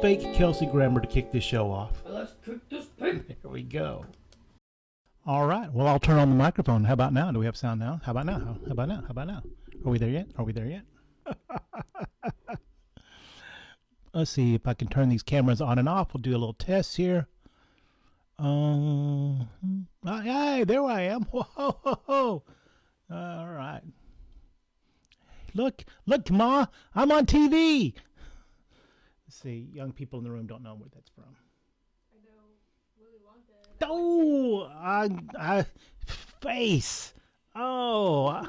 fake Kelsey Grammer to kick this show off. Let's cook this pig. Here we go. All right. Well, I'll turn on the microphone. How about now? Do we have sound now? How about now? How about now? How about now? Are we there yet? Are we there yet? Let's see if I can turn these cameras on and off. We'll do a little test here. Hey, there I am. Whoa, ho, ho, ho. All right. Look, Ma, I'm on TV. Let's see, young people in the room don't know where that's from. I know Willy Wonka. Oh, face. Oh.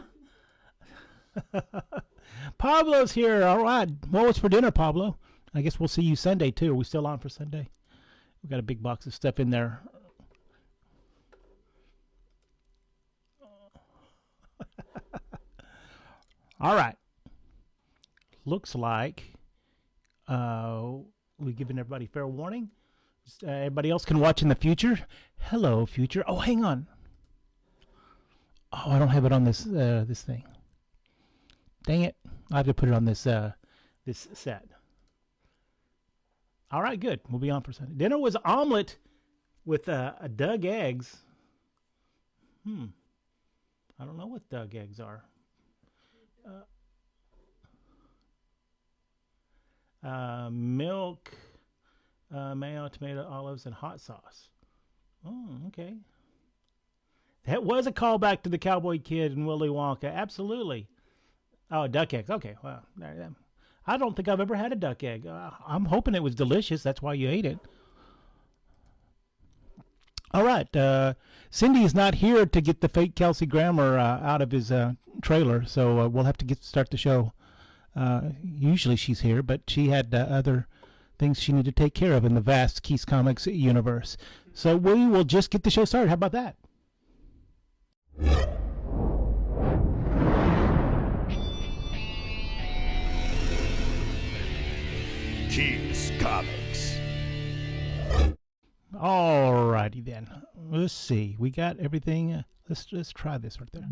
Pablo's here. All right. Well, what's for dinner, Pablo? I guess we'll see you Sunday, too. Are we still on for Sunday? We've got a big box of stuff in there. All right. Looks like we've given everybody fair warning. Everybody else can watch in the future. Hello, future. Oh, hang on. Oh, I don't have it on this this thing. Dang it! I have to put it on this this set. All right, good. We'll be on for Sunday. Dinner was omelet with a Doug eggs. I don't know what Doug eggs are. Milk, mayo, tomato, olives, and hot sauce. Oh, okay. That was a callback to the Cowboy Kid and Willy Wonka. Absolutely. Oh, duck eggs. Okay, well, I don't think I've ever had a duck egg. I'm hoping it was delicious. That's why you ate it. All right. Cindy is not here to get the fake Kelsey Grammer out of his trailer, so we'll have to start the show. Usually she's here, but she had other things she needed to take care of in the vast Keys Comics universe. So we will just get the show started. How about that? Keys Comics. Alrighty then. Let's see. We got everything. Let's try this right there.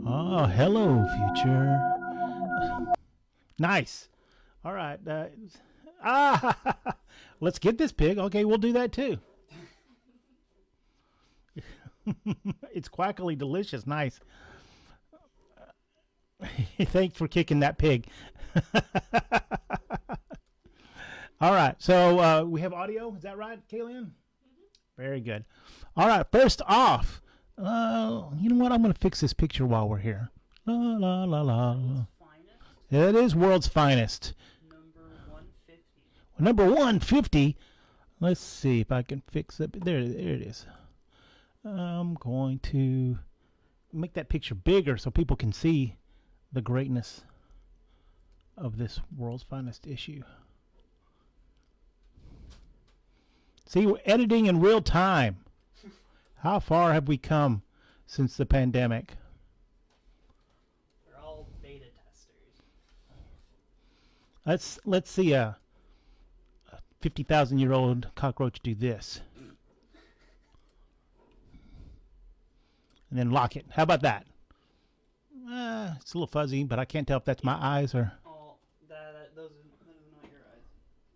Oh, hello, future. Nice. All right. Let's get this pig. Okay, we'll do that too. It's quackily delicious. Nice. Thanks for kicking that pig. All right. So we have audio. Is that right, Kaylin? Very good. All right. First off, you know what? I'm going to fix this picture while we're here. La la la la. It is World's Finest. Number 150. Number 150. Let's see if I can fix it. There it is. I'm going to make that picture bigger so people can see the greatness of this World's Finest issue. See, we're editing in real time. How far have we come since the pandemic? They're all beta testers. Let's see a 50,000-year-old cockroach do this. And then lock it. How about that? It's a little fuzzy, but I can't tell if that's my eyes or... Oh, those are not your eyes.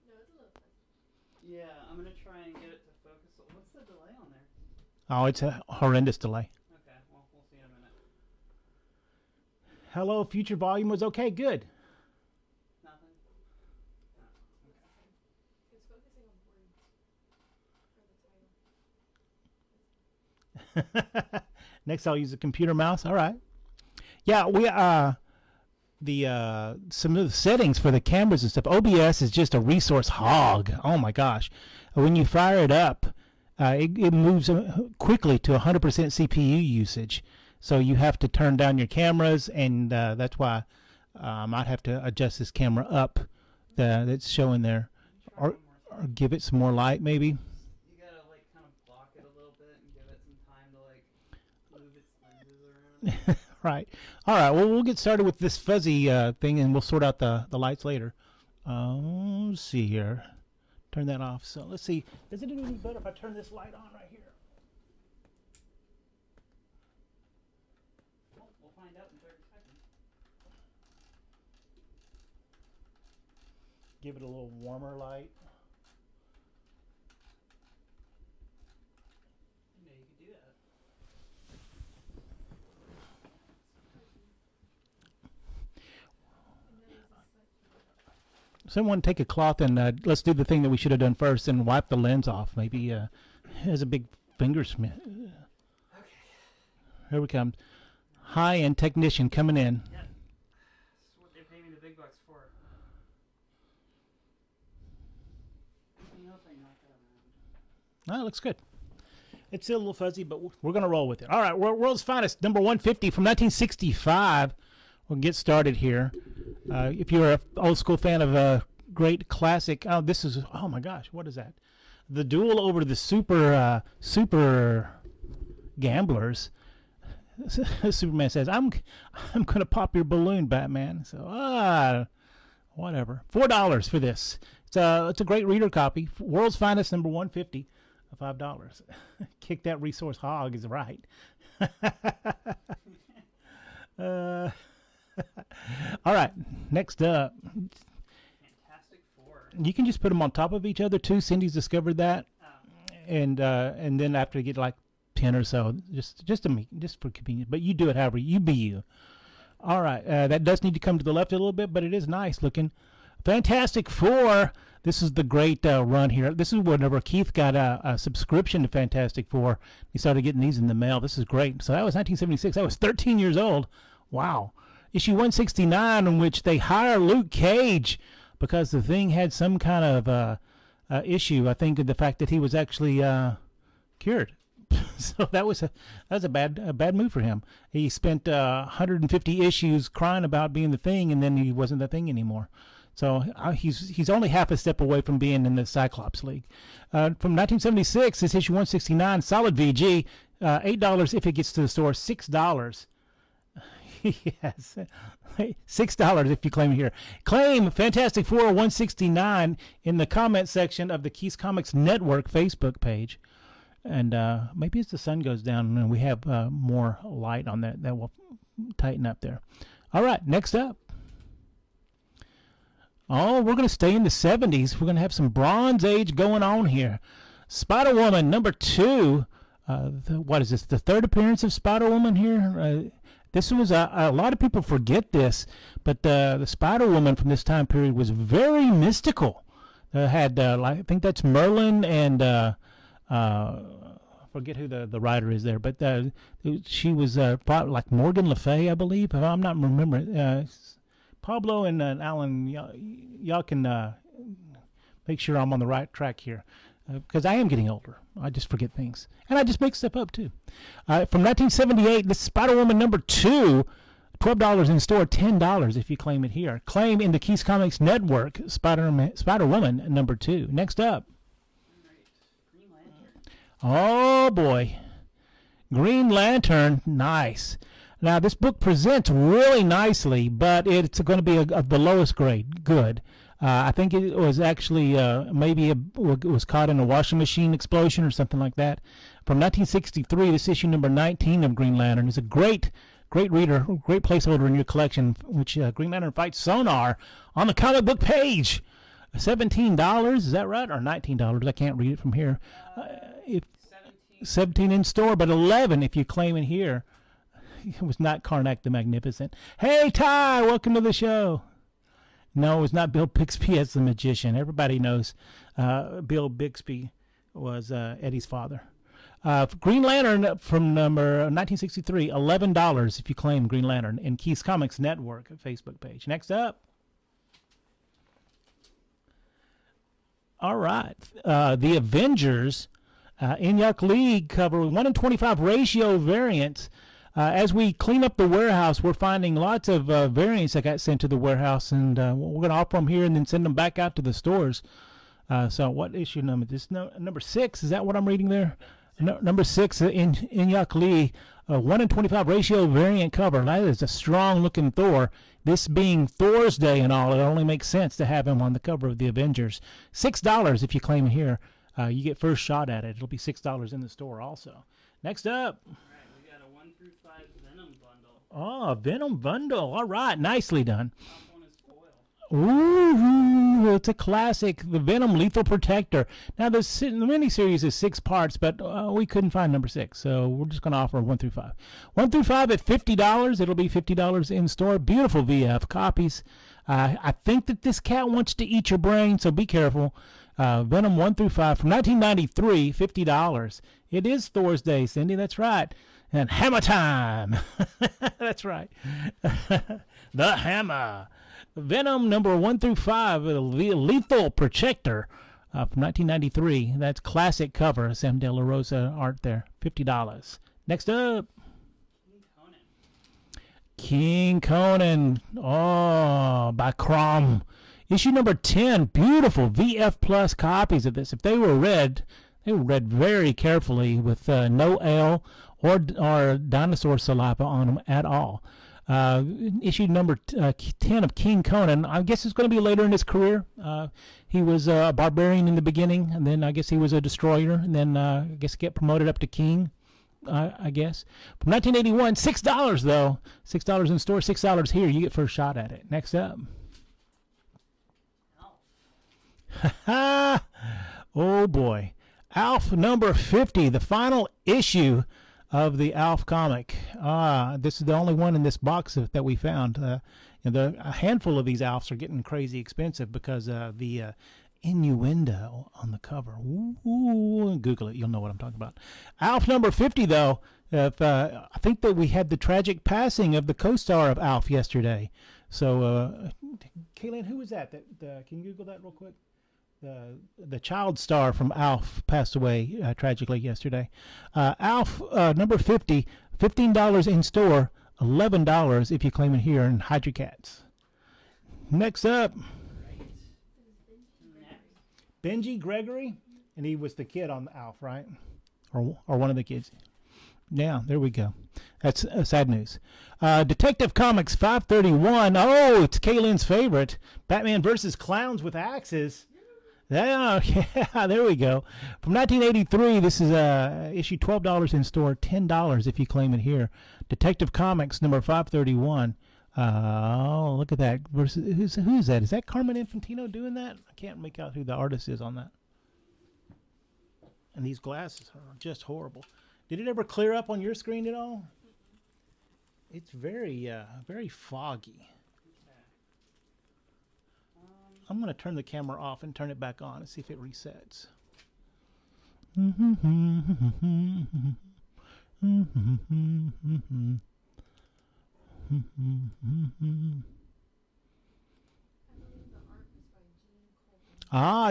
No, it's a little fuzzy. Yeah, I'm going to try and get it to focus. What's the delay on there? Oh, it's a horrendous delay. Okay, well, we'll see in a minute. Hello, future volume was okay. Good. Nothing? Oh, okay. It's focusing on words for the title. Next, I'll use a computer mouse. All right. Yeah, we some of the settings for the cameras and stuff. OBS is just a resource hog. Oh my gosh! When you fire it up, it moves quickly to 100% CPU usage. So you have to turn down your cameras, and that's why I might have to adjust this camera up. That's showing there, or give it some more light, maybe. You gotta like kind of block it a little bit and give it some time to like move its lenses around. Right. All right. Well, we'll get started with this fuzzy thing, and we'll sort out the lights later. Let's see here. Turn that off. So let's see. Does it do any better if I turn this light on right here? Well, we'll find out in 30 seconds. Give it a little warmer light. Someone take a cloth and let's do the thing that we should have done first and wipe the lens off. Maybe he has a big finger smith. Okay. Here we come. High-end technician coming in. Yeah. This is what they pay me the big bucks for. You know if I knock that around. Oh, it looks good. It's still a little fuzzy, but we're going to roll with it. All right, World's Finest, number 150 from 1965. We'll get started here. If you're an old school fan of a great classic, oh my gosh, what is that? The Duel over the Super Gamblers. Superman says, I'm going to pop your balloon, Batman. So, whatever. $4 for this. It's a great reader copy. World's Finest, number 150. $5. Kick that resource hog is right. All right, next up. Fantastic Four. You can just put them on top of each other too. Cindy's discovered that, and then after you get like 10 or so, just for convenience. But you do it however you be you. All right, that does need to come to the left a little bit, but it is nice looking. Fantastic Four. This is the great run here. This is whenever Keith got a subscription to Fantastic Four. He started getting these in the mail. This is great. So that was 1976. I was 13 years old. Wow. Issue 169, in which they hire Luke Cage because the Thing had some kind of issue. I think the fact that he was actually cured. So that was a bad move for him. He spent 150 issues crying about being the Thing, and then he wasn't the Thing anymore. So he's only half a step away from being in the Cyclops League. From 1976, this issue 169, solid VG, $8 if it gets to the store, $6. Yes, $6 if you claim it here. Claim Fantastic Four 169 in the comment section of the Keys Comics Network Facebook page. And maybe as the sun goes down and we have more light on that will tighten up there. All right, next up. Oh, we're going to stay in the 70s. We're going to have some Bronze Age going on here. Spider-Woman, number 2. What is this? The third appearance of Spider-Woman here? This was a lot of people forget this, but the Spider-Woman from this time period was very mystical. I think that's Merlin and I forget who the writer is there, but she was probably like Morgan Le Fay, I believe, if I'm not remembering. Pablo and Alan, y'all can make sure I'm on the right track here, because I am getting older. I just forget things, and I just make stuff up too. From 1978, this is Spider-Woman number 2, $12 in store, $10 if you claim it here. Claim in the Keys Comics Network, Spider-Woman number 2. Next up. Green Lantern. Oh boy, Green Lantern, nice. Now, this book presents really nicely, but it's going to be of the lowest grade. Good. I think it was actually it was caught in a washing machine explosion or something like that. From 1963, this issue number 19 of Green Lantern is a great reader, great placeholder in your collection, which Green Lantern fights Sonar on the comic book page. $17, is that right? Or $19? I can't read it from here. 17 in store, but 11 if you claim it here. It was not Karnak the Magnificent. Hey, Ty, welcome to the show. No, it was not Bill Bixby as the magician. Everybody knows Bill Bixby was Eddie's father. Green Lantern from number 1963, $11 if you claim Green Lantern in Keys Comics Network Facebook page. Next up. All right. The Avengers Inyuk League cover 1 in 25 ratio variants. As we clean up the warehouse, we're finding lots of variants that got sent to the warehouse, and we're going to offer them here and then send them back out to the stores. So what issue number? This number 6, is that what I'm reading there? Number 6 in Inyuk Lee, 1 in 25 ratio variant cover. That is a strong-looking Thor. This being Thor's Day and all, it only makes sense to have him on the cover of the Avengers. $6 if you claim it here. You get first shot at it. It'll be $6 in the store also. Next up. Venom bundle. Oh, a Venom bundle. All right. Nicely done. Top one is foil. Ooh, it's a classic. The Venom Lethal Protector. Now, the miniseries is 6 parts, but we couldn't find number 6, so we're just going to offer 1 through 5. 1 through 5 at $50. It'll be $50 in store. Beautiful VF copies. I think that this cat wants to eat your brain, so be careful. Venom 1 through 5 from 1993, $50. It is Thor's Day, Cindy. That's right. And Hammer Time. That's right. The Hammer. Venom number 1 through 5, the Lethal Protector from 1993. That's classic cover. Sam De La Rosa art there. $50. Next up. King Conan. Oh, by Crom. Issue number 10. Beautiful VF Plus copies of this. If they were read very carefully with no L or dinosaur saliva on them at all. Issue number 10 of King Conan. I guess it's going to be later in his career. He was a barbarian in the beginning, and then I guess he was a destroyer, and then I guess get promoted up to king. I guess from 1981, $6 though. $6 in store, $6 here. You get first shot at it. Next up. Oh boy, Alf number 50, the final issue of the Alf comic. This is the only one in this box that we found. A handful of these Alfs are getting crazy expensive because the innuendo on the cover. Ooh, Google it, you'll know what I'm talking about. Alf number 50, though. I think that we had the tragic passing of the co-star of Alf yesterday. So, Kaylin, who was that? Can you Google that real quick? The child star from Alf passed away tragically yesterday. Alf number 50, $15 in store, $11 if you claim it here in Hydrocats. Next up, Benji Gregory, and he was the kid on Alf, right? Or one of the kids. Yeah, there we go. That's sad news. Detective Comics 531. Oh, it's Kaylin's favorite. Batman versus Clowns with Axes. Yeah, there we go. From 1983, this is issue $12 in store, $10 if you claim it here. Detective Comics number 531. Oh, look at that. Who's that? Is that Carmen Infantino doing that? I can't make out who the artist is on that. And these glasses are just horrible. Did it ever clear up on your screen at all? It's very foggy. I'm going to turn the camera off and turn it back on and see if it resets.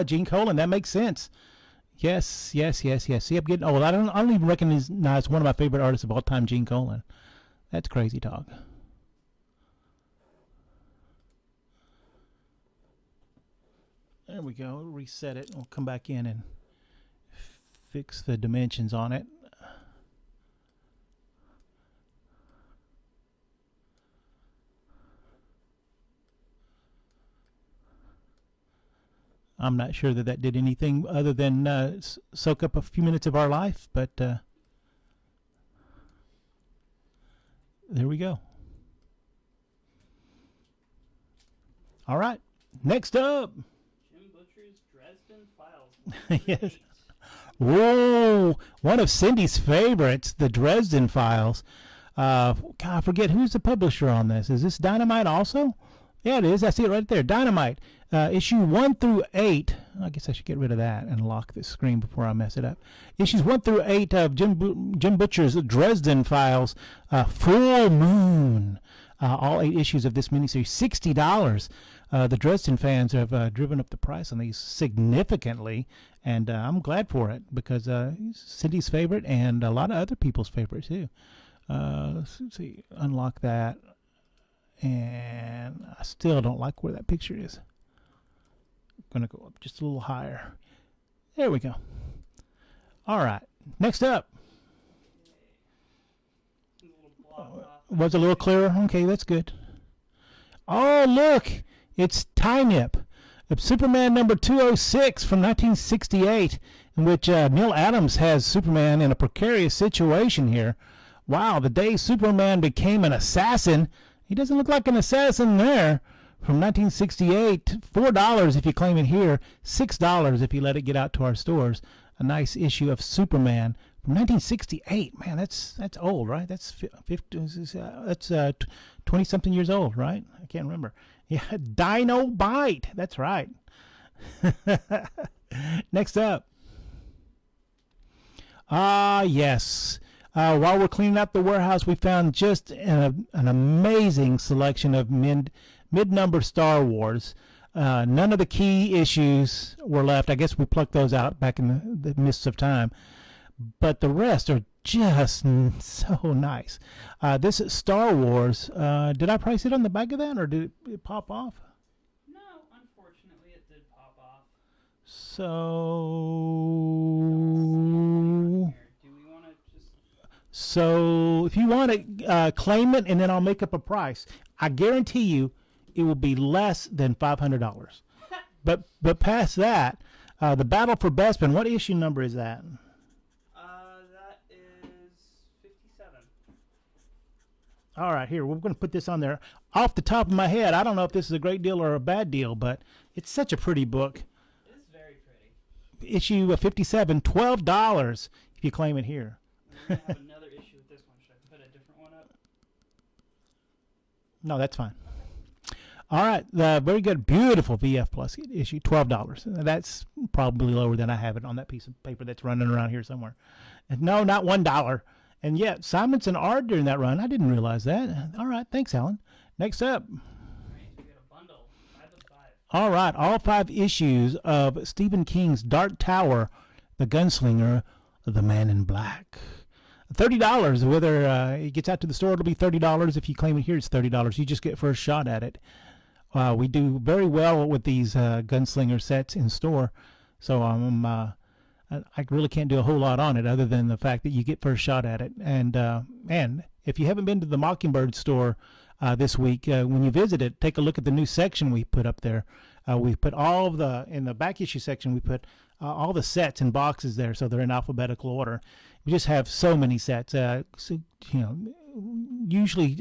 Gene Colan. That makes sense. Yes. See, I'm getting old. I don't even recognize one of my favorite artists of all time, Gene Colan. That's crazy talk. There we go. Reset it. We'll come back in and fix the dimensions on it. I'm not sure that did anything other than soak up a few minutes of our life, but there we go. All right. Next up. Dresden Files. Yes. Whoa, one of Cindy's favorites, the Dresden Files. God, I forget who's the publisher on this. Is this Dynamite also? Yeah, it is. I see it right there. Dynamite. Issue 1 through 8. I guess I should get rid of that and lock this screen before I mess it up. Issues 1 through 8 of Jim Butcher's Dresden Files. Full Moon. All 8 issues of this miniseries. $60. The Dresden fans have driven up the price on these significantly, and I'm glad for it because he's Cindy's favorite and a lot of other people's favorite too. Let's see, unlock that, and I still don't like where that picture is. I'm gonna go up just a little higher. There we go. All right, next up. Was it a little clearer? Okay, that's good. Oh, look. It's Ty-Nip, Superman number 206 from 1968, in which Neil Adams has Superman in a precarious situation here. Wow, the day Superman became an assassin. He doesn't look like an assassin there, from 1968. $4 if you claim it here. $6 if you let it get out to our stores. A nice issue of Superman from 1968. Man, that's old, right? That's 50. That's 20 something years old, right? I can't remember. Yeah, Dino Bite. That's right. Next up. Yes. While we're cleaning up the warehouse, we found just an amazing selection of mid-number Star Wars. None of the key issues were left. I guess we plucked those out back in the mists of time. But the rest are just so nice. This is Star Wars. Did I price it on the back of that, or did it pop off? No, unfortunately, it did pop off. So, Do we want to just? if you want to claim it, and then I'll make up a price. I guarantee you, it will be less than $500. But past that, the Battle for Bespin. What issue number is that? That is 57. All right, here, we're going to put this on there. Off the top of my head, I don't know if this is a great deal or a bad deal, but it's such a pretty book. It is very pretty. Issue 57, $12 if you claim it here. We're gonna have another issue with this one. Should I put a different one up? No, that's fine. All right, very good, beautiful VF Plus issue, $12. That's probably lower than I have it on that piece of paper that's running around here somewhere. And no, not $1. And yet, Simonson art during that run. I didn't realize that. All right, thanks, Alan. Next up. All right, we got a bundle, 5 of 5. All right, all 5 issues of Stephen King's Dark Tower, The Gunslinger, The Man in Black. $30. Whether it gets out to the store, it'll be $30. If you claim it here, it's $30. You just get first shot at it. We do very well with these Gunslinger sets in store, so I really can't do a whole lot on it other than the fact that you get first shot at it. And if you haven't been to the Mockingbird store this week, when you visit it, take a look at the new section we put up there. We put in the back issue section, we put all the sets in boxes there, so they're in alphabetical order. We just have so many sets. Usually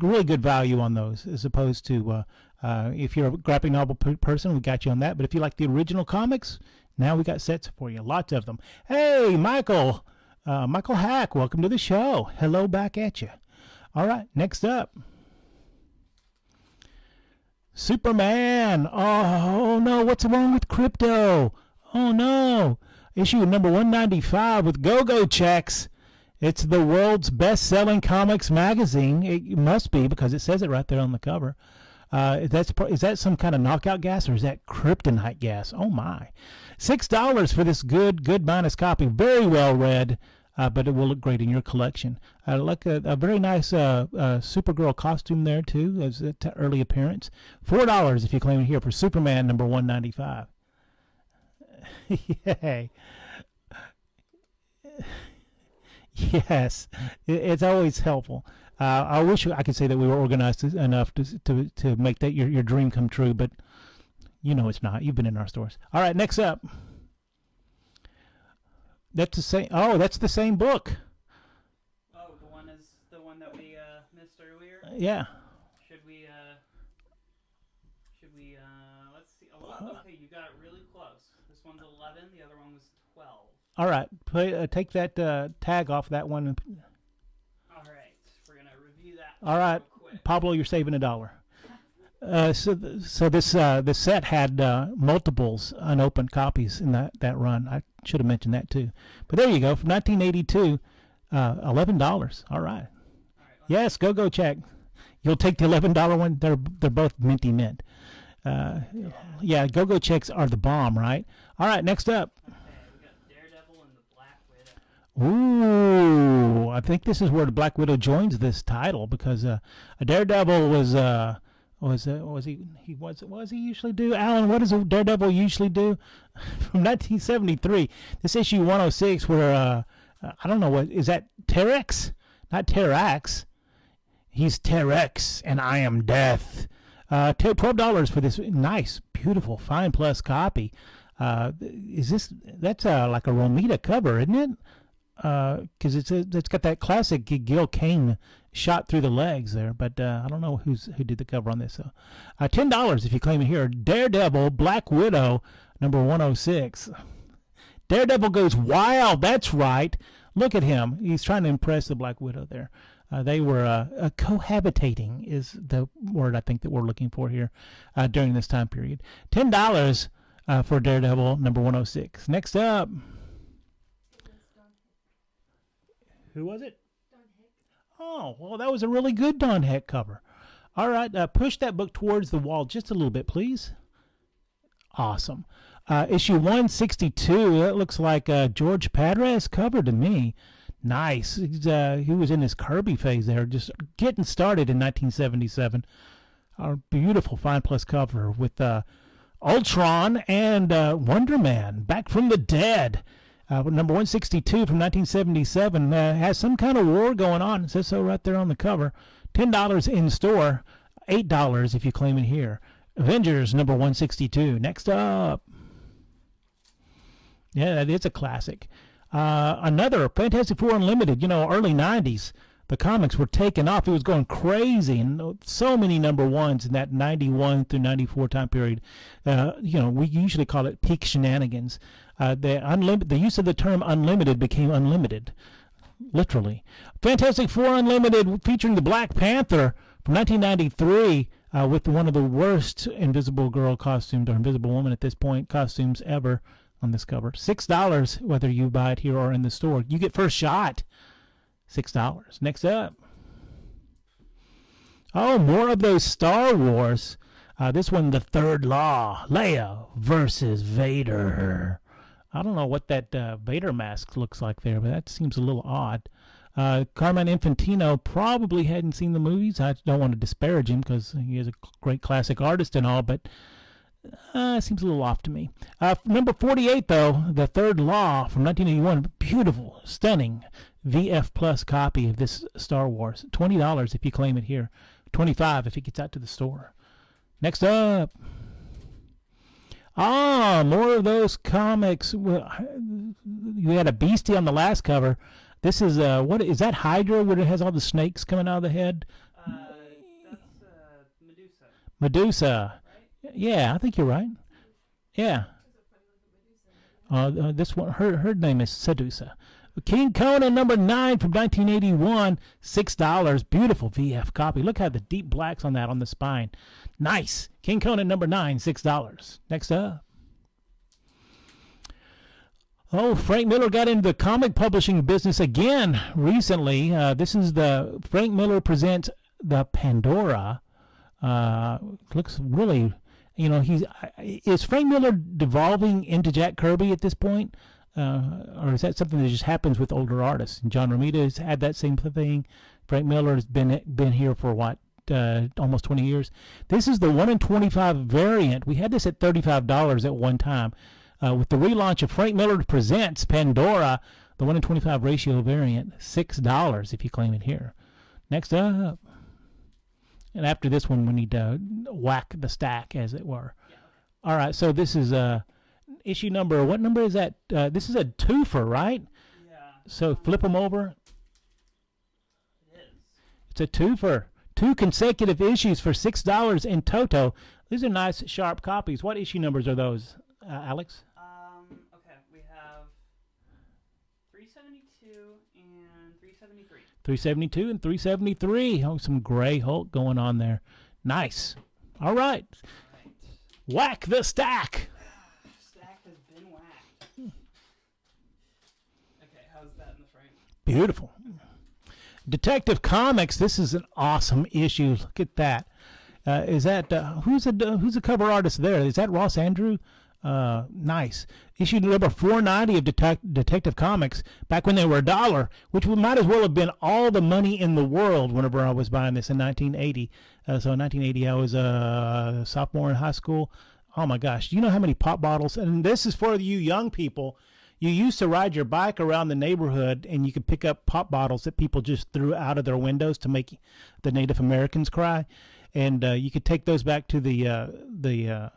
really good value on those, as opposed to if you're a graphic novel person, we got you on that. But if you like the original comics, now we got sets for you, lots of them. Hey, Michael Hack, welcome to the show. Hello back at you. All right, next up. Superman. Oh no, what's wrong with Crypto? Oh no. Issue number 195 with Go-Go Checks. It's the world's best-selling comics magazine. It must be, because it says it right there on the cover. Is that some kind of knockout gas, or is that kryptonite gas? Oh my. $6 for this good minus copy. Very well read, but it will look great in your collection. Like a very nice Supergirl costume there too, as an early appearance. $4 if you claim it here for Superman number 195. Yay. Yes, it's always helpful. I wish I could say that we were organized enough to make that your dream come true, but you know it's not. You've been in our stores. All right, next up. That's the same. Oh, that's the same book. Oh, the one that we missed earlier. Yeah. Should we let's see. Oh, okay, you got it really close. This one's 11. The other one was 12. All right, take that tag off that one. All right, we're gonna review that. All right, real quick. Pablo, you're saving $1. So this set had multiples unopened copies in that run. I should have mentioned that too. But there you go, from 1982, $11. All right. Yes, go check. You'll take the $11 one. They're both minty mint. Yeah, go checks are the bomb, right? All right, next up. Okay, we got Daredevil and the Black Widow. Ooh, I think this is where the Black Widow joins this title, because Daredevil was he usually do? Alan, what does a Daredevil usually do? From 1973, this issue 106, where I don't know what is that. Terex, not Terax. He's Terex, and I am Death. $12 for this nice, beautiful, fine plus copy. That's like a Romita cover, isn't it? Because it's got that classic Gil Kane shot through the legs there, but I don't know who did the cover on this. So, $10 if you claim it here. Daredevil, Black Widow, number 106. Daredevil goes wild. That's right. Look at him. He's trying to impress the Black Widow there. They were cohabitating is the word I think that we're looking for here during this time period. $10 for Daredevil, number 106. Next up. Who was it? Don Heck. Oh, well, that was a really good Don Heck cover. All right, push that book towards the wall just a little bit, please. Awesome. Issue 162, that looks like George Padres cover to me. Nice. He was in his Kirby phase there, just getting started in 1977. A beautiful Fine Plus cover with Ultron and Wonder Man, back from the dead. Number 162 from 1977 has some kind of war going on. It says so right there on the cover. $10 in store, $8 if you claim it here. Avengers number 162. Next up. Yeah, it's a classic. Another Fantastic Four Unlimited. You know, early 90s. The comics were taking off. It was going crazy, and so many number ones in that 91 through 94 time period. You know, we usually call it peak shenanigans. The use of the term unlimited became unlimited, literally. Fantastic Four Unlimited featuring the Black Panther from 1993 with one of the worst Invisible Girl costumes, or Invisible Woman at this point, costumes ever on this cover. $6 whether you buy it here or in the store. You get first shot. $6. Next up. Oh, more of those Star Wars. This one, The Third Law. Leia versus Vader. I don't know what that Vader mask looks like there, but that seems a little odd. Carmine Infantino probably hadn't seen the movies. I don't want to disparage him because he is a great classic artist and all, but it seems a little off to me. Number 48, though, The Third Law from 1981. Beautiful, stunning VF Plus copy of this Star Wars. $20 if you claim it here. $25 if it gets out to the store. Next up. More of those comics. You had a Beastie on the last cover. This is, what is that, Hydra, where it has all the snakes coming out of the head? That's Medusa. Medusa. Right? Yeah, I think you're right. Yeah. This one, her name is Sedusa. King Conan number 9 from 1981, $6. Beautiful VF copy. Look how the deep blacks on that on the spine. Nice. King Conan number 9, $6. Next up. Oh, Frank Miller got into the comic publishing business again recently. This is the Frank Miller presents the Pandora. Looks really, you know, is Frank Miller devolving into Jack Kirby at this point? Or is that something that just happens with older artists? And John Romita has had that same thing. Frank Miller has been here for what, almost 20 years. This is the 1 in 25 variant. We had this at $35 at one time. With the relaunch of Frank Miller Presents Pandora, the 1 in 25 ratio variant, $6 if you claim it here. Next up. And after this one, we need to whack the stack, as it were. Yeah, okay. All right, so this is issue number, what number is that? This is a twofer, right? Yeah. So flip them over. It is. It's a twofer. 2 consecutive issues for $6 in toto. These are nice, sharp copies. What issue numbers are those, Alex? Okay, we have 372 and 373. 372 and 373. Oh, some gray Hulk going on there. Nice. All right. Right. Whack the stack. Stack has been whacked. Okay, how's that in the frame? Beautiful. Detective Comics. This is an awesome issue. Look at that. Is that who's the cover artist there? Is that Ross Andrew? Nice. Issue number 490 of Detective Comics, back when they were $1, which might as well have been all the money in the world whenever I was buying this in 1980. So in 1980, I was a sophomore in high school. Oh my gosh, do you know how many pop bottles? And this is for you young people. You used to ride your bike around the neighborhood and you could pick up pop bottles that people just threw out of their windows to make the Native Americans cry. And you could take those back to the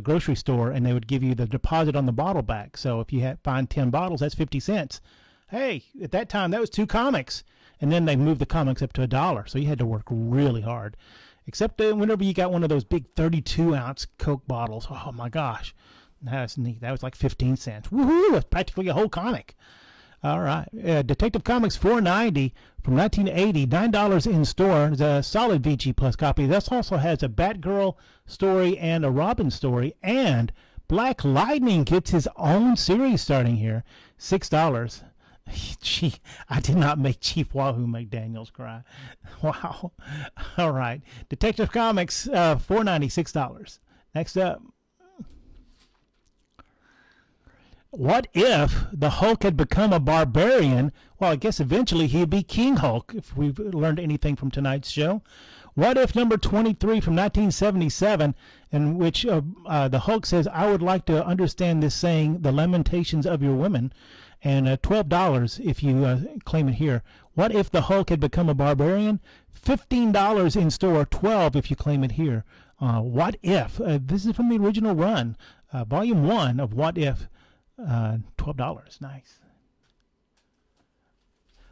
grocery store, and they would give you the deposit on the bottle back. So if you find 10 bottles, that's 50 cents. Hey, at that time, that was 2 comics. and then they moved the comics up to $1. So you had to work really hard. Except whenever you got one of those big 32-ounce Coke bottles, oh my gosh, that's neat. That was like 15 cents. Woohoo! That's practically a whole comic. All right, Detective Comics $4.90 from 1980, $9 in store. It's a solid VG Plus copy. This also has a Batgirl story and a Robin story, and Black Lightning gets his own series starting here, $6. Gee, I did not make Chief Wahoo McDaniels cry. Wow. All right, Detective Comics $4.90, $6. Next up. What if the Hulk had become a barbarian? Well, I guess eventually he'd be King Hulk, if we've learned anything from tonight's show. What if number 23 from 1977, in which the Hulk says, I would like to understand this saying, the lamentations of your women, and $12 if you claim it here. What if the Hulk had become a barbarian? $15 in store, $12 if you claim it here. What if? This is from the original run, volume 1 of What If. $12. Nice.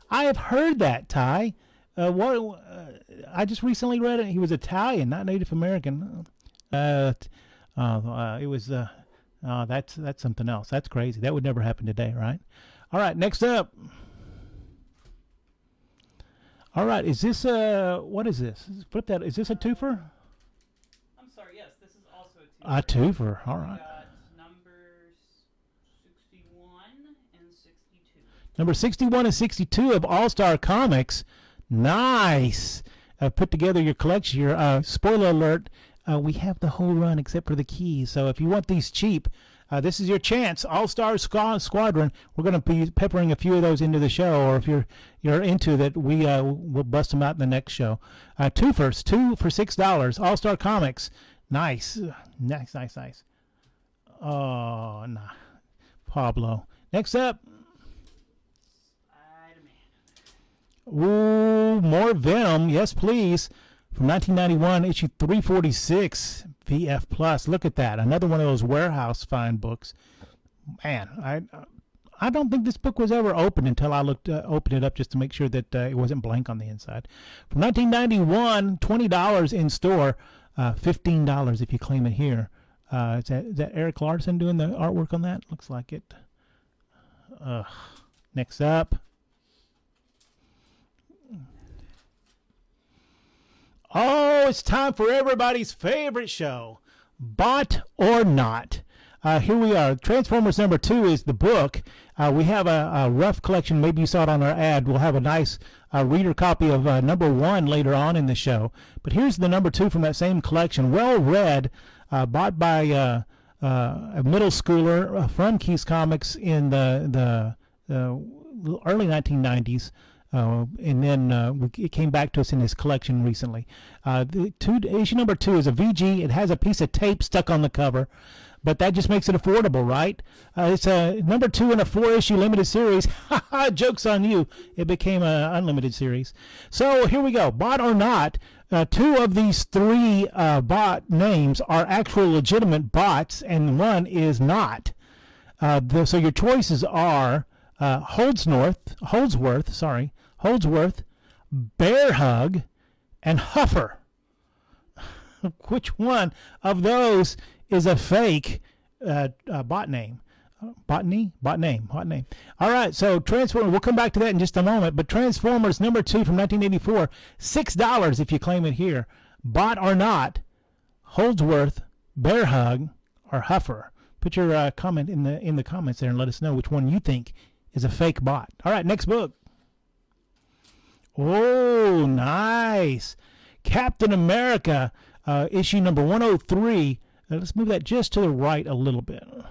I have heard that, Ty. I just recently read it. He was Italian, not Native American. It was. That's something else. That's crazy. That would never happen today, right? All right. Next up. All right. Is this what is this? Flip that. Is this a twofer? I'm sorry. Yes, this is also a two. A twofer. All right. Number 61 and 62 of All-Star Comics. Nice. Put together your collection here. Spoiler alert, we have the whole run except for the keys. So if you want these cheap, this is your chance. All-Star Squadron. We're going to be peppering a few of those into the show, or if you're into that, we'll bust them out in the next show. Two for $6. All-Star Comics. Nice. Nice. Oh, nah. Pablo. Next up. Ooh, more Venom. Yes, please. From 1991, issue 346, VF Plus. Look at that. Another one of those warehouse find books. Man, I don't think this book was ever opened until I opened it up just to make sure that it wasn't blank on the inside. From 1991, $20 in store, $15 if you claim it here. Is that Eric Larson doing the artwork on that? Looks like it. Next up. Oh, it's time for everybody's favorite show, Bot or Not. Here we are. Transformers number 2 is the book. We have a rough collection. Maybe you saw it on our ad. We'll have a nice reader copy of number 1 later on in the show. But here's the number 2 from that same collection. Well read, bought by a middle schooler from Keys Comics in the early 1990s. And then it came back to us in his collection recently. Issue number 2 is a VG. It has a piece of tape stuck on the cover, but that just makes it affordable, right? It's a number 2 in a 4-issue limited series. Joke's on you. It became an unlimited series. So here we go. Bot or Not. 2 of these 3 bot names are actual legitimate bots, and 1 is not. So your choices are Holdsworth, Bear Hug, and Huffer. Which one of those is a fake bot name? Bot name. All right, so Transformers, we'll come back to that in just a moment, but Transformers number 2 from 1984, $6 if you claim it here. Bot or Not, Holdsworth, Bear Hug, or Huffer. Put your comment in the comments there and let us know which one you think is a fake bot. All right, next book. Oh, nice. Captain America, issue number 103. Let's move that just to the right a little bit. Which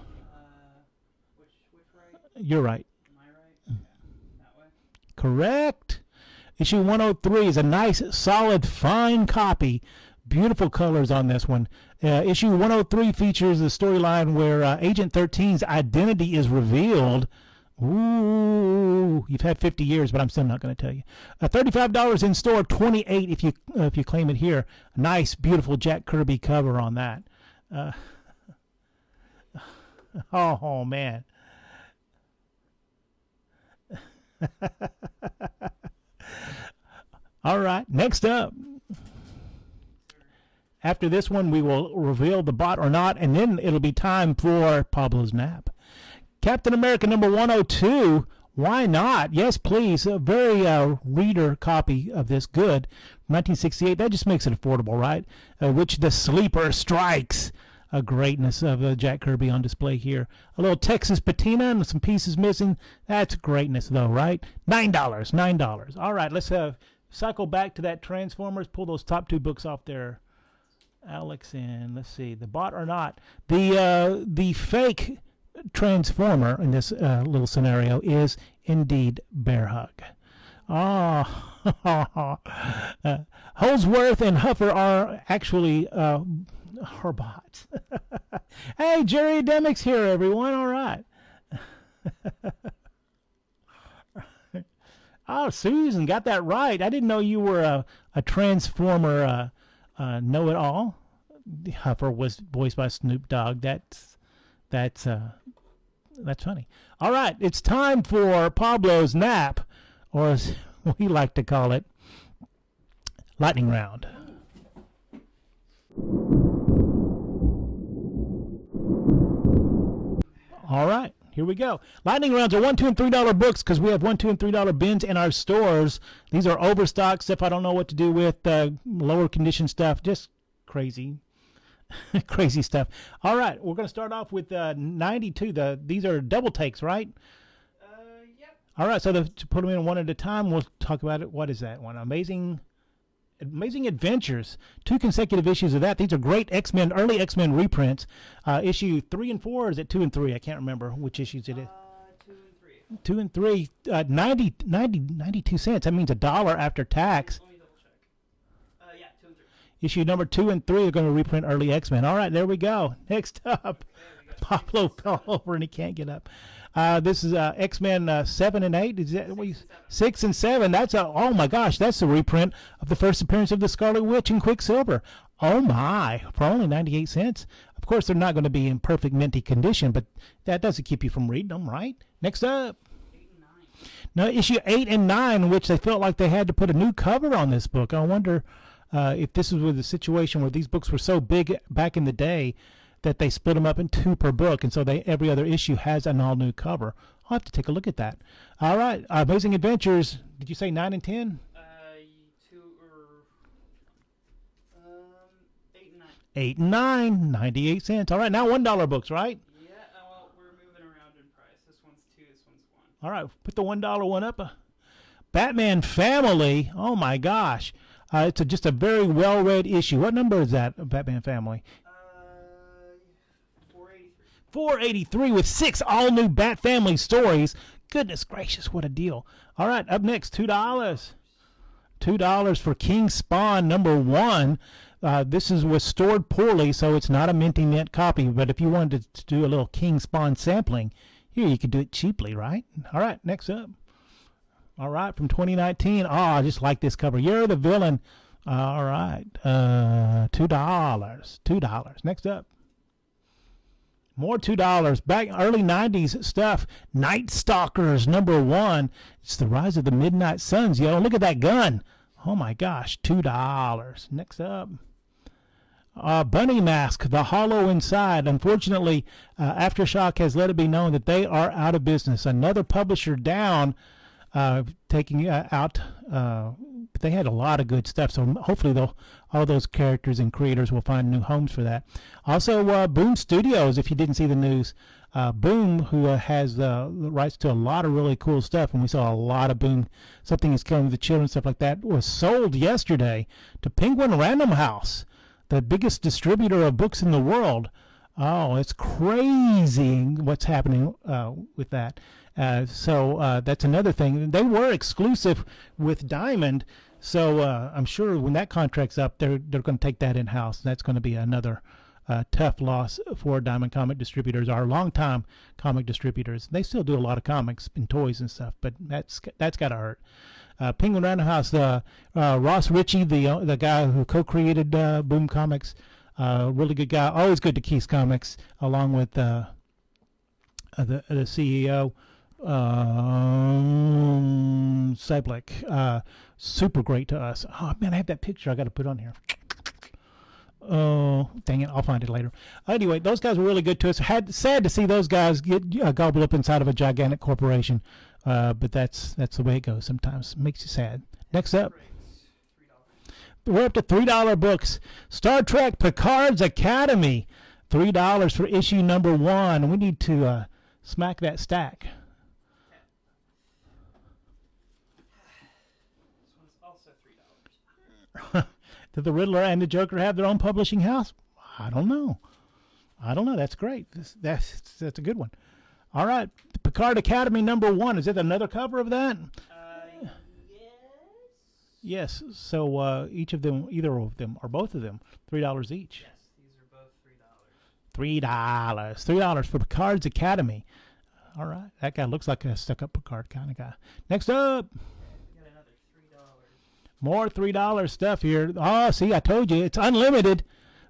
right? You're right. Am I right? That way? Correct. Issue 103 is a nice, solid, fine copy. Beautiful colors on this one. Issue 103 features the storyline where Agent 13's identity is revealed. Ooh, you've had 50 years, but I'm still not going to tell you. $35 in store, $28 if you claim it here. A nice, beautiful Jack Kirby cover on that. Oh man. All right, next up. After this one, we will reveal the bot or not, and then it'll be time for Pablo's nap. Captain America number 102. Why not? Yes, please. A very reader copy of this. Good. 1968. That just makes it affordable, right? Which the sleeper strikes. A greatness of Jack Kirby on display here. A little Texas patina and some pieces missing. That's greatness, though, right? $9. $9. All right, let's cycle back to that Transformers. Pull those top two books off there, Alex, and let's see, the bot or not. The fake Transformer in this little scenario is indeed Bear Hug. Oh, Holsworth and Huffer are actually her bots. Hey, Jerry Demick's here, everyone. All right. Oh, Susan got that right. I didn't know you were a Transformer know-it-all. Huffer was voiced by Snoop Dogg. That's funny. All right, it's time for Pablo's nap, or as we like to call it, lightning round. All right, here we go. Lightning rounds are $1, $2, and $3 books because we have $1, $2, and $3 bins in our stores. These are overstock stuff I don't know what to do with, lower condition stuff, just crazy. Crazy stuff. All right, we're going to start off with 92. These are double takes, right? Yep. All right, so to put them in one at a time, we'll talk about it. What is that one? Amazing Adventures. 2 consecutive issues of that. These are great X-Men, early X-Men reprints. Issue 3 and 4, or is it 2 and 3? I can't remember which issues it is. 2 and 3. 2 and 3. 92 cents. That means $1 after tax. Let me double check. Yeah, 2 and 3. Issue number 2 and 3 are going to reprint early X-Men. All right, there we go. Next up, Pablo fell over and he can't get up. This is X-Men 7 and 8. Is that what you, 6 and 7? That's oh my gosh, that's a reprint of the first appearance of the Scarlet Witch and Quicksilver. Oh my, for only 98 cents. Of course, they're not going to be in perfect minty condition, but that doesn't keep you from reading them, right? Next up. 8 and 9. Now, issue 8 and 9, which they felt like they had to put a new cover on this book. I wonder if this was with a situation where these books were so big back in the day that they split them up in 2 per book, and so every other issue has an all-new cover. I'll have to take a look at that. All right, Amazing Adventures. Did you say 9 and 10? 8 and 9. 8 and 9, 98 cents. All right, now $1 books, right? Yeah, well, we're moving around in price. This one's 2, this one's 1. All right, put the $1 one up. Batman Family. Oh my gosh, it's just a very well-read issue. What number is that, Batman Family? 483 with 6 all-new Bat Family stories. Goodness gracious, what a deal. All right, up next, $2. $2 for King Spawn number 1. This was stored poorly, so it's not a minty mint copy, but if you wanted to do a little King Spawn sampling, here you could do it cheaply, right? All right, next up. All right, from 2019. Oh, I just like this cover. You're the villain. All right, $2. $2. Next up. More $2. Back early 90s stuff. Night Stalkers number 1. It's the Rise of the Midnight Suns, yo. Look at that gun. Oh my gosh, $2. Next up. Bunny Mask, The Hollow Inside. Unfortunately, Aftershock has let it be known that they are out of business. Another publisher down, taking out. But they had a lot of good stuff, so hopefully all those characters and creators will find new homes for that. Also, Boom Studios, if you didn't see the news, Boom, who has the rights to a lot of really cool stuff, and we saw a lot of Boom, Something Is Killing the Children, stuff like that, was sold yesterday to Penguin Random House, the biggest distributor of books in the world. Oh, it's crazy what's happening with that. So that's another thing. They were exclusive with Diamond, so I'm sure when that contract's up, they're going to take that in-house. That's going to be another tough loss for Diamond Comic Distributors, our longtime comic distributors. They still do a lot of comics and toys and stuff, but that's got to hurt. Penguin Random House, Ross Ritchie, the guy who co-created Boom Comics, really good guy. Always good to Keith's Comics, along with the CEO. Cyblick. Super great to us. Oh man, I have that picture I got to put on here. Oh, dang it! I'll find it later. Anyway, those guys were really good to us. Sad to see those guys get gobbled up inside of a gigantic corporation, but that's the way it goes. Sometimes makes you sad. Next up, we're up to $3 books. Star Trek: Picard's Academy, $3 for issue number 1. We need to smack that stack. This one's also $3. Did the Riddler and the Joker have their own publishing house? I don't know. That's great. That's a good one. All right. Picard Academy number 1. Is it another cover of that? Yes. Yes. So each of them, either of them or both of them, $3 each. Yes, these are both $3. $3 for Picard's Academy. All right. That guy looks like a stuck-up Picard kind of guy. Next up. We got another $3. More $3 stuff here. Oh, see, I told you, it's unlimited.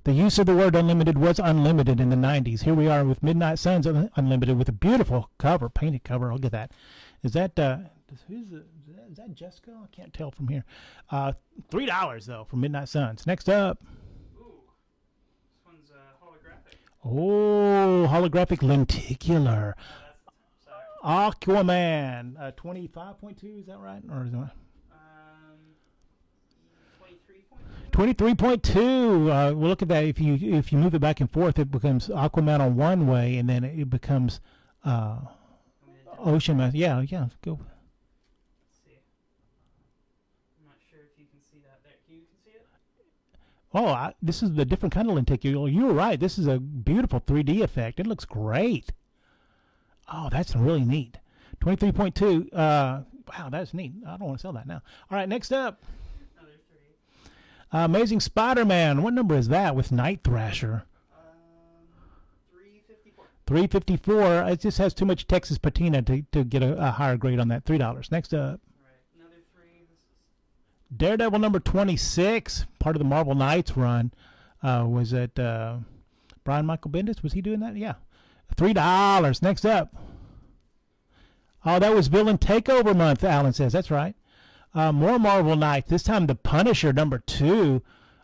The use of the word unlimited was unlimited in the 90s. Here we are with Midnight Suns Unlimited with a beautiful cover, painted cover. Look at that. Is that is that Jessica? I can't tell from here. $3 though for Midnight Suns. Next up. Ooh, this one's holographic. Oh, holographic lenticular. Sorry. Aquaman. 25.2. Is that right? Or is it? 23.2. Well, look at that. If you move it back and forth, it becomes Aquaman on one way, and then it becomes Ocean Man. Yeah. Go. Let's see. I'm not sure if you can see that there. You can see it? Oh, this is the different kind of lenticular. You were right. This is a beautiful 3D effect. It looks great. Oh, that's really neat. 23.2. Wow, that's neat. I don't want to sell that now. All right, next up. Another 3. Amazing Spider-Man. What number is that with Night Thrasher? 354. 354. It just has too much Texas patina to get a higher grade on that. $3. Next up. Right, another 3. This is Daredevil number 26, part of the Marvel Knights run. Was it Brian Michael Bendis? Was he doing that? Yeah. $3. Next up. Oh, that was Villain Takeover month, Alan says. That's right. More Marvel Knights. This time the Punisher number 2.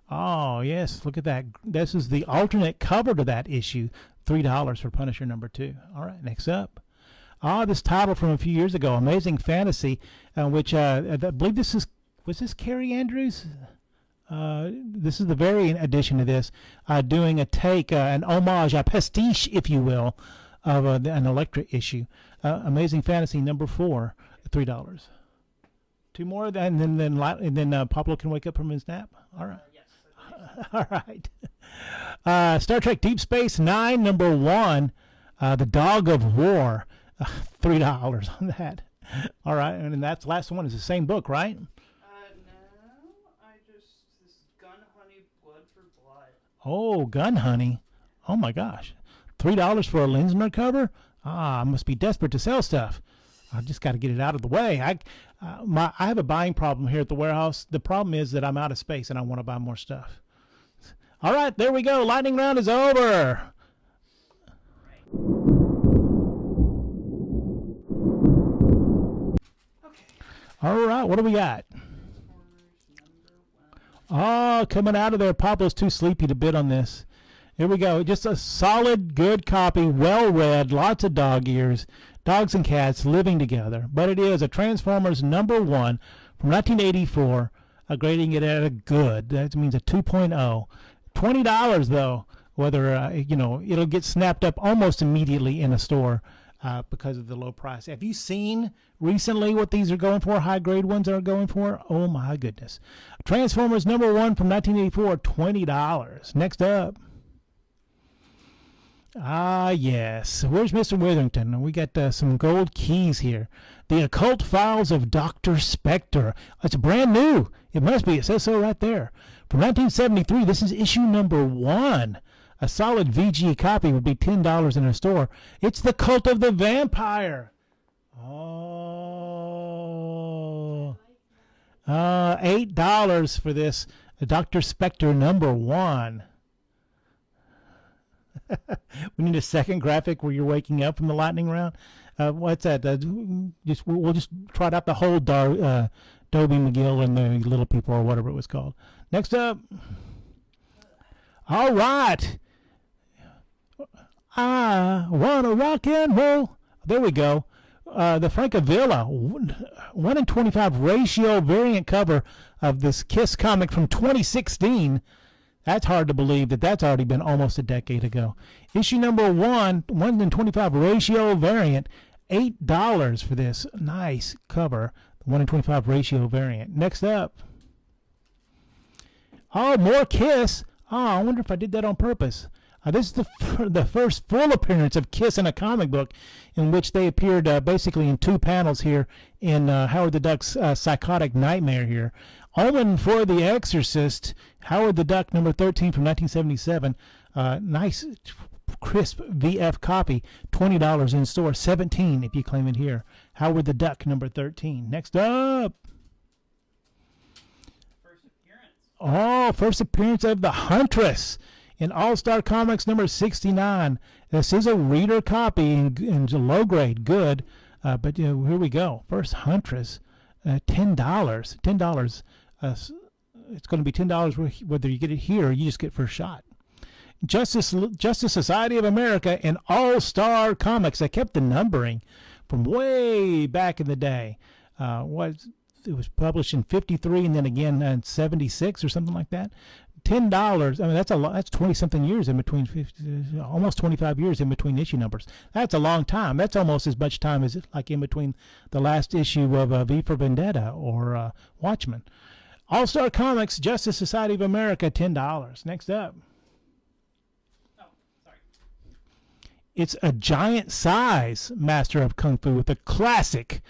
Oh, yes. Look at that. This is the alternate cover to that issue. $3 for Punisher number 2. All right, next up. This title from a few years ago, Amazing Fantasy, which I believe was this Carrie Andrews? This is the variant edition of this, doing a take, an homage, a pastiche, if you will, of an Elektra issue. Amazing Fantasy number 4, $3. 2 more, and then Pablo can wake up from his nap. All right. yes. All right. Star Trek Deep Space Nine number 1, The Dog of War, $3 on that. All right, and that's the last one is the same book, right? No, this is Gun Honey Blood for Blood. Oh, Gun Honey. Oh my gosh. $3 for a Linsner cover? I must be desperate to sell stuff. I just got to get it out of the way. I have a buying problem here at the warehouse. The problem is that I'm out of space and I want to buy more stuff. All right, there we go. Lightning round is over. Okay. All right, what do we got? Oh, coming out of there. Pablo's too sleepy to bid on this. Here we go. Just a solid, good copy, well read, lots of dog ears, dogs and cats living together. But it is a Transformers number 1 from 1984, grading it at a good. That means a 2.0. $20 though. Whether it'll get snapped up almost immediately in a store because of the low price. Have you seen recently what these are going for? High grade ones are going for? Oh my goodness. Transformers number 1 from 1984, $20. Next up. Yes. Where's Mr. Witherington? We got some gold keys here. The Occult Files of Dr. Spectre. It's brand new. It must be. It says so right there. From 1973, this is issue number 1. A solid VG copy would be $10 in a store. It's The Cult of the Vampire. Oh. $8 for this Dr. Spectre number 1. We need a second graphic where you're waking up from the lightning round. What's that? We'll just trot out the whole Dobie McGill and the Little People or whatever it was called. Next up. All right. I wanna rock and roll. There we go. The Francavilla 1 in 25 ratio variant cover of this Kiss comic from 2016. That's hard to believe that's already been almost a decade ago. Issue number 1 in 25 ratio variant, $8 for this nice cover, the 1 in 25 ratio variant. Next up. Oh, more Kiss. Oh, I wonder if I did that on purpose. This is the first full appearance of Kiss in a comic book, in which they appeared basically in 2 panels here in Howard the Duck's Psychotic Nightmare here. Omen for the Exorcist, Howard the Duck number 13 from 1977. Nice, crisp VF copy, $20 in store, $17 if you claim it here. Howard the Duck number 13. Next up. First appearance. Oh, first appearance of the Huntress in All-Star Comics number 69. This is a reader copy and low grade, good. But here we go. First Huntress, $10. $10. It's going to be $10 whether you get it here or you just get first shot. Justice Society of America and All-Star Comics. I kept the numbering from way back in the day. It was published in 53 and then again in 76 or something like that. $10. I mean, that's a lot. That's 20-something years in between, almost 25 years in between issue numbers. That's a long time. That's almost as much time as like in between the last issue of V for Vendetta or Watchmen. All-Star Comics, Justice Society of America, $10. Next up. Oh, sorry. It's a giant size Master of Kung Fu with a classic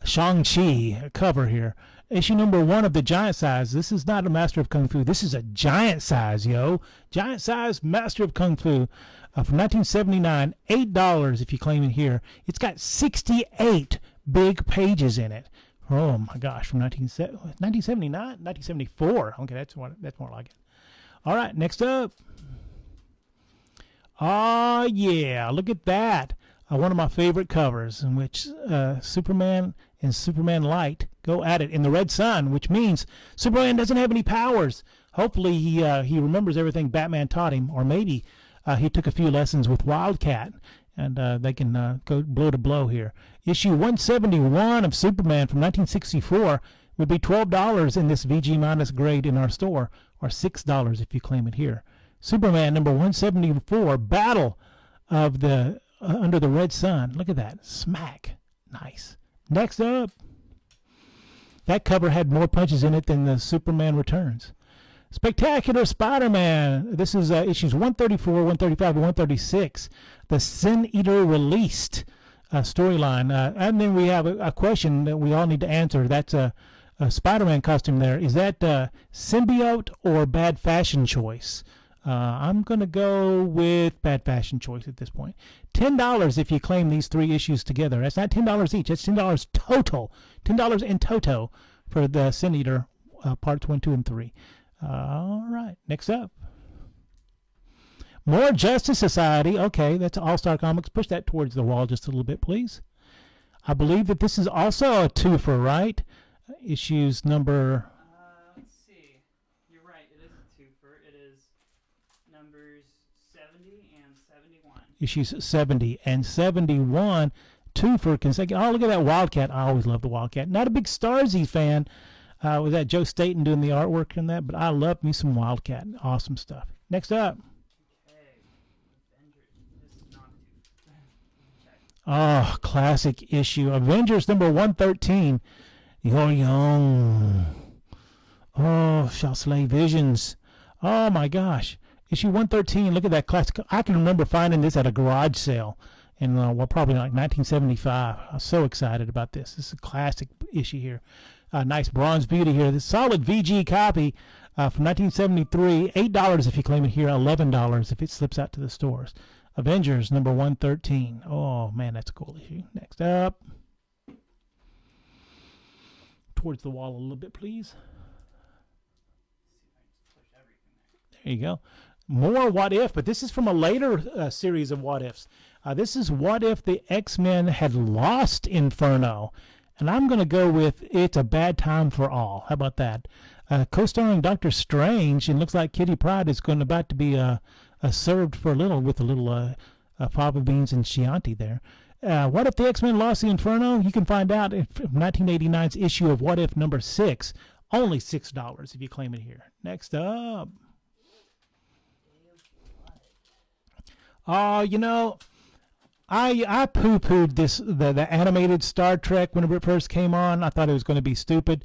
Shang-Chi cover here. Issue number 1 of the giant size. This is not a Master of Kung Fu. This is a giant size, yo. Giant size Master of Kung Fu from 1979. $8 if you claim it here. It's got 68 big pages in it. Oh my gosh, from 1979? 1974. Okay, that's more like it. All right, next up. Oh yeah, look at that. One of my favorite covers in which Superman and Superman Light go at it in the Red Sun, which means Superman doesn't have any powers. Hopefully he remembers everything Batman taught him, or maybe he took a few lessons with Wildcat, and they can go blow to blow here. Issue 171 of Superman from 1964 would be $12 in this VG minus grade in our store, or $6 if you claim it here. Superman number 174, Battle of the Under the Red Sun. Look at that. Smack. Nice. Next up. That cover had more punches in it than the Superman Returns. Spectacular Spider-Man. This is issues 134, 135, and 136. The Sin Eater Released storyline. And then we have a question that we all need to answer. That's a Spider-Man costume there. Is that symbiote or bad fashion choice? I'm going to go with bad fashion choice at this point. $10 if you claim these 3 issues together. That's not $10 each. That's $10 total. $10 in toto for the Sin Eater parts 1, 2, and 3. All right. Next up. More Justice Society. Okay, that's All-Star Comics. Push that towards the wall just a little bit, please. I believe that this is also a twofer, right? Issues number... Let's see. You're right. It is a twofer. It is numbers 70 and 71. Issues 70 and 71, twofer consecutive. Oh, look at that Wildcat. I always love the Wildcat. Not a big Starzy fan. Was that Joe Staten doing the artwork in that? But I love me some Wildcat. Awesome stuff. Next up. Okay. Avengers. This is not a twofer. Check. Oh, classic issue. Avengers number 113. You're young. Oh, shall slay visions. Oh my gosh. Issue 113. Look at that classic. I can remember finding this at a garage sale in, probably like 1975. I was so excited about this. This is a classic issue here. Nice bronze beauty here. This solid VG copy from 1973. $8 if you claim it here. $11 if it slips out to the stores. Avengers number 113. Oh man, that's a cool issue. Next up. Towards the wall a little bit, please. See if I can just push everything there. There you go. more What If, but this is from a later series of What Ifs. This is What If the X-Men had lost Inferno, and I'm going to go with It's a Bad Time for All. How about that? Co-starring Doctor Strange, and looks like Kitty Pryde is about to be served for a little with a little fava beans and Chianti there. What If the X-Men lost the Inferno? You can find out in 1989's issue of What If number 6. Only $6 if you claim it here. Next up. Oh, you know, I poo-pooed the animated Star Trek whenever it first came on. I thought it was going to be stupid.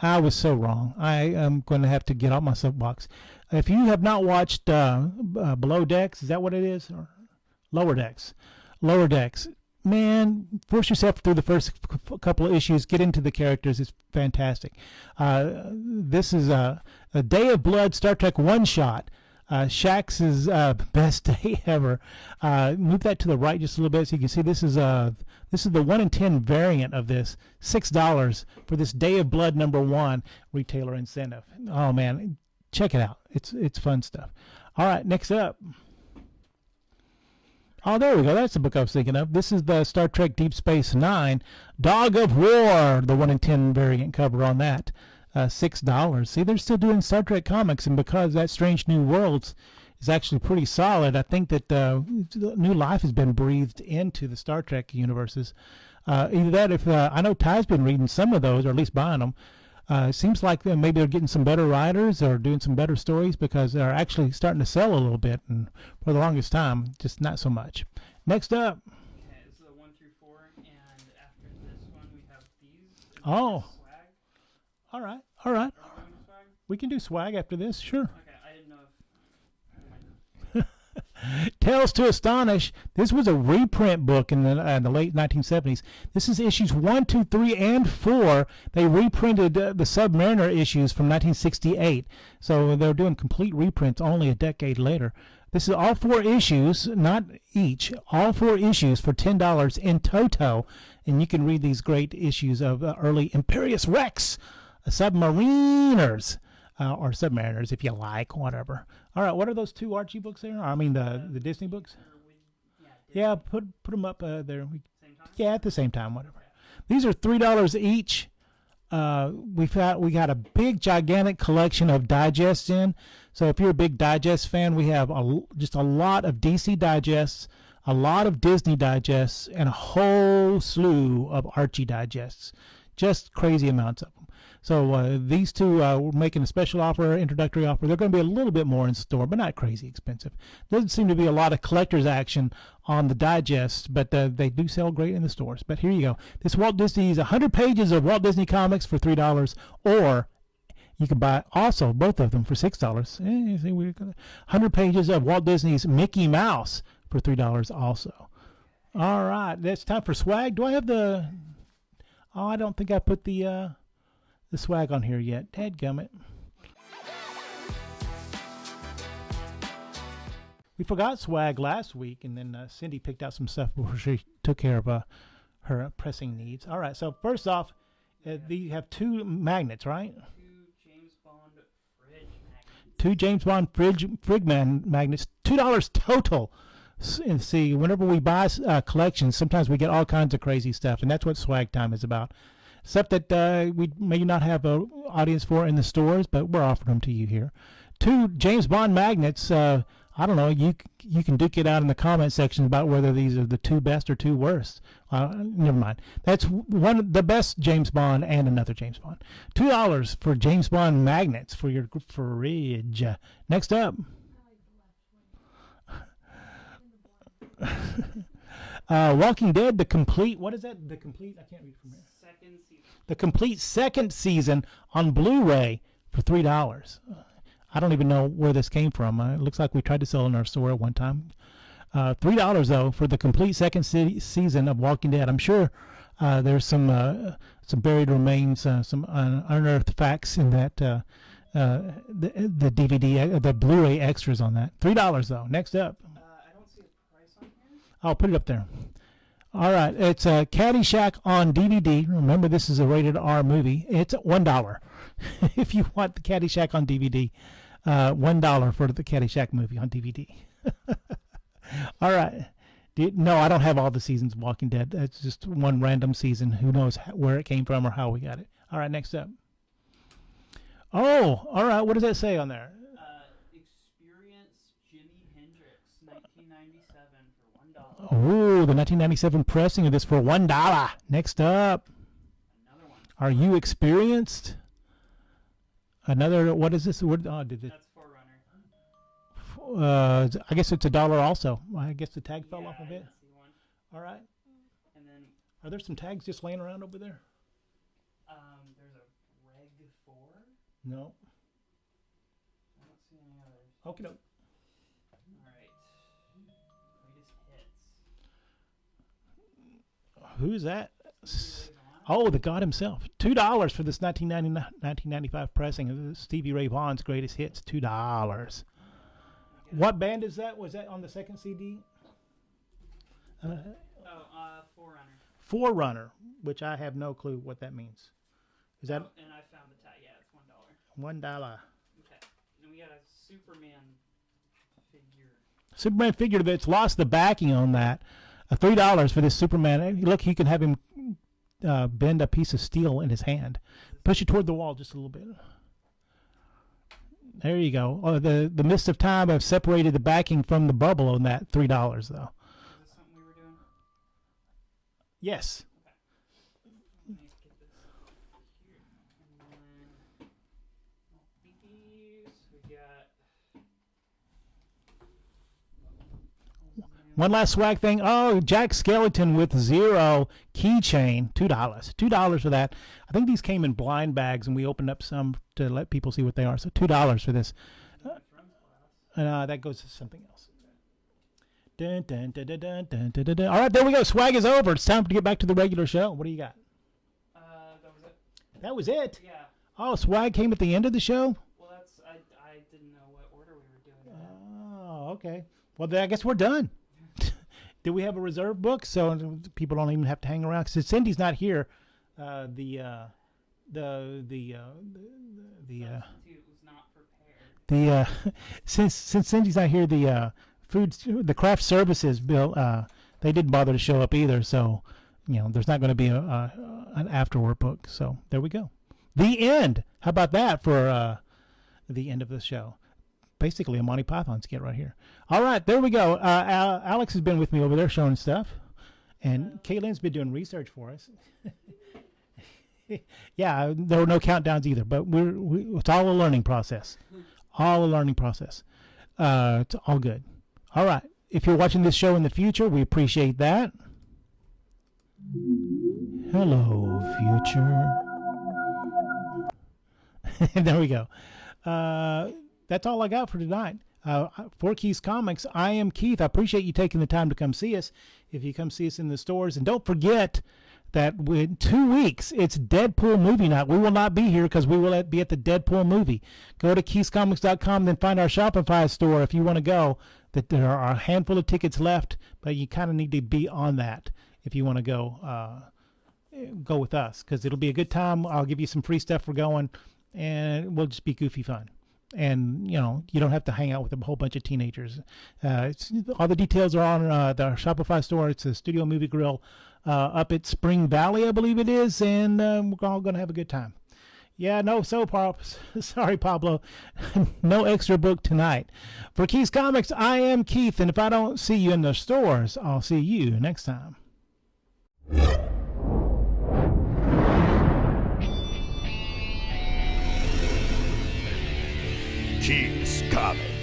I was so wrong. I am going to have to get off my soapbox. If you have not watched Below Decks, is that what it is? Or Lower Decks. Lower Decks. Man, force yourself through the first couple of issues. Get into the characters. It's fantastic. This is a Day of Blood Star Trek one-shot. Shax's best day ever. Move that to the right just a little bit so you can see this is the 1 in 10 variant of this. $6 for this Day of Blood #1 retailer incentive. Oh man, check it out. It's fun stuff. All right, next up. Oh, there we go. That's the book I was thinking of. This is the Star Trek Deep Space Nine, Dog of War, the 1 in 10 variant cover on that. $6. See, they're still doing Star Trek comics, and because that Strange New Worlds is actually pretty solid, I think that new life has been breathed into the Star Trek universes. Either that, if I know Ty's been reading some of those, or at least buying them. It seems like maybe they're getting some better writers or doing some better stories because they're actually starting to sell a little bit, and for the longest time, just not so much. Next up. Okay, this is a 1 through 4, and after this one, we have these. Oh. Swag. All right. Are we going to swag? We can do swag after this, sure. Okay, I didn't know if. Tales to Astonish. This was a reprint book in the late 1970s. This is issues 1, 2, 3, and 4. They reprinted the Submariner issues from 1968. So they're doing complete reprints only a decade later. This is all 4 issues, not each, all 4 issues for $10 in toto. And you can read these great issues of early Imperious Rex, Submariners. Or Submariners, if you like, whatever. All right, what are those 2 Archie books there? I mean, the Disney books? Yeah, put them up there. Same time? Yeah, at the same time, whatever. These are $3 each. We got a big, gigantic collection of digests in. So if you're a big digest fan, we have just a lot of DC digests, a lot of Disney digests, and a whole slew of Archie digests. Just crazy amounts of them. So these 2, we're making a special offer, introductory offer. They're going to be a little bit more in store, but not crazy expensive. Doesn't seem to be a lot of collector's action on the digests, but they do sell great in the stores. But here you go. This Walt Disney's 100 pages of Walt Disney comics for $3, or you can buy also both of them for $6. You see, 100 pages of Walt Disney's Mickey Mouse for $3 also. All right, it's time for swag. Do I have the? Oh, I don't think I put the swag on here yet. Dadgummit. We forgot swag last week, and then Cindy picked out some stuff before she took care of her pressing needs. All right, so first off, you have 2 magnets, right? 2 James Bond fridge magnets, $2 total. And see, whenever we buy collections, sometimes we get all kinds of crazy stuff, and that's what swag time is about. Stuff that we may not have an audience for in the stores, but we're offering them to you here. 2 James Bond magnets. I don't know. You can duke it out in the comment section about whether these are the 2 best or 2 worst. Never mind. That's the best James Bond and another James Bond. $2 for James Bond magnets for your fridge. Next up. Walking Dead, the complete. What is that? The complete. I can't read from here. Second season. The complete second season on Blu-ray for $3. I don't even know where this came from. It looks like we tried to sell it in our store at one time. $3 though for the complete second season of Walking Dead. I'm sure there's some buried remains, some unearthed facts in that the DVD, the Blu-ray extras on that. $3 though. Next up. I don't see a price on here. I'll put it up there. All right, it's Caddyshack on DVD. Remember, this is a rated R movie. It's $1 if you want the Caddyshack on DVD. $1 for the Caddyshack movie on DVD. All right. No, I don't have all the seasons of Walking Dead. It's just one random season. Who knows where it came from or how we got it. All right, next up. Oh, all right. What does that say on there? Experience Jimi Hendrix, 1997 for $1. Oh, the 1997 pressing of this for $1. Next up. Another one. Are you experienced? Another, what is this? What, oh, did it, That's Forerunner. I guess it's $1 also. I guess the tag fell off a I bit. see one. All right. And then Are there some tags just laying around over there? there's a Reg 4. No. I don't see any others. Okay, no. All right. Greatest hits. Who is that? Stevie Ray Vaughan. Oh, the God himself. $2 for this 1995 pressing of Stevie Ray Vaughan's greatest hits. $2. What band is that? Was that on the second CD? Forerunner. Forerunner, which I have no clue what that means. Is that And I found the tag. Yeah, it's $1. $1? Okay. And we got a Superman figure. Superman figure that's lost the backing on that. $3 for this Superman. Hey, look, you can have him bend a piece of steel in his hand. Push it toward the wall just a little bit. There you go. Oh, the mist of time have separated the backing from the bubble on that $3 though. Is this something we were doing? Yes. Let me get this here. And then these. We got. One last swag thing. Oh, Jack Skellington with Zero keychain. $2. $2 for that. I think these came in blind bags, and we opened up some to let people see what they are. So $2 for this. That goes to something else. Dun, dun, dun, dun, dun, dun, dun, dun, dun. All right, there we go. Swag is over. It's time to get back to the regular show. What do you got? That was it. That was it. Yeah. Oh, swag came at the end of the show? Well, that's. I didn't know what order we were doing. Oh, okay. Well, then I guess we're done. Do we have a reserve book so people don't even have to hang around? Because Cindy's not here. Substitute was not prepared. Since Cindy's not here, the craft services bill, they didn't bother to show up either. So, there's not going to be an afterward book. So there we go. The end. How about that for the end of the show? Basically a Monty Python skit right here. All right, there we go. Alex has been with me over there showing stuff, and Kaylin's been doing research for us. Yeah, there were no countdowns either, but it's all a learning process. All a learning process. It's all good. All right. If you're watching this show in the future, we appreciate that. Hello, future. There we go. That's all I got for tonight. For Keith's Comics, I am Keith. I appreciate you taking the time to come see us. If you come see us in the stores, and don't forget that in 2 weeks, it's Deadpool movie night. We will not be here because we will be at the Deadpool movie. Go to KeithsComics.com, then find our Shopify store if you want to go. That there are a handful of tickets left, but you kind of need to be on that if you want to go with us, because it'll be a good time. I'll give you some free stuff for going, and we'll just be goofy fun. And, you don't have to hang out with a whole bunch of teenagers. All the details are on the Shopify store. It's a Studio Movie Grill up at Spring Valley, I believe it is, and we're all going to have a good time. Yeah, no, sorry, Pablo. No extra book tonight. For Keith's Comics, I am Keith, and if I don't see you in the stores, I'll see you next time. Keith's Comics.